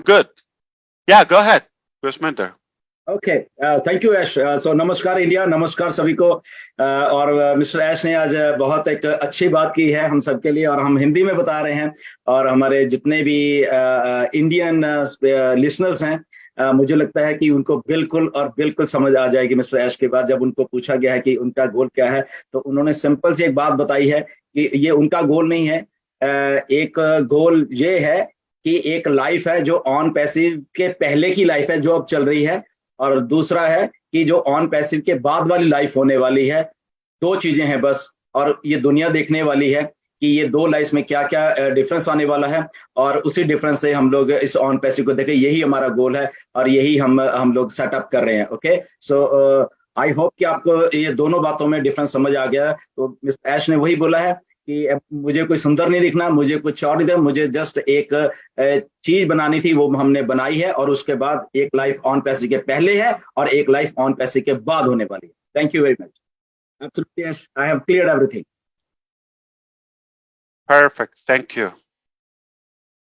Good. Yeah, go ahead, Gusminder. Okay, thank you Ash. So नमस्कार India, नमस्कार सभी को। और मिस्टर ऐश ने आज बहुत एक अच्छी बात की है हम सबके लिए, और हम हिंदी में बता रहे हैं। और हमारे जितने भी इंडियन लिसनर्स हैं, मुझे लगता है कि उनको बिल्कुल और बिल्कुल समझ आ जाएगी मिस्टर ऐश के बाद। जब उनको पूछा गया है कि उनका गोल क्या है, तो उन्होंने सिंपल सी एक बात बताई है कि ये उनका गोल नहीं है। एक गोल ये है कि एक लाइफ है जो ऑन पैसिव के पहले की लाइफ है जो अब चल रही है, और दूसरा है कि जो ऑन पैसिव के बाद वाली लाइफ होने वाली है। दो चीजें हैं बस, और ये दुनिया देखने वाली है कि ये दो लाइफ में क्या क्या डिफरेंस आने वाला है, और उसी डिफरेंस से हम लोग इस ऑन पैसिव को देखें। यही हमारा गोल है और यही हम लोग सेटअप कर रहे हैं। ओके, सो आई होप कि आपको ये दोनों बातों में डिफरेंस समझ आ गया। तो मिस्टर ऐश ने वही बोला है कि मुझे कोई सुंदर नहीं दिखना, मुझे कुछ और नहीं दिखना, मुझे जस्ट एक चीज बनानी थी, वो हमने बनाई है। और उसके बाद एक लाइफ ऑन पैसे के पहले है और एक लाइफ ऑन पैसे के बाद होने वाली है। Thank you very much. Absolutely, I have cleared everything. Perfect. Thank you.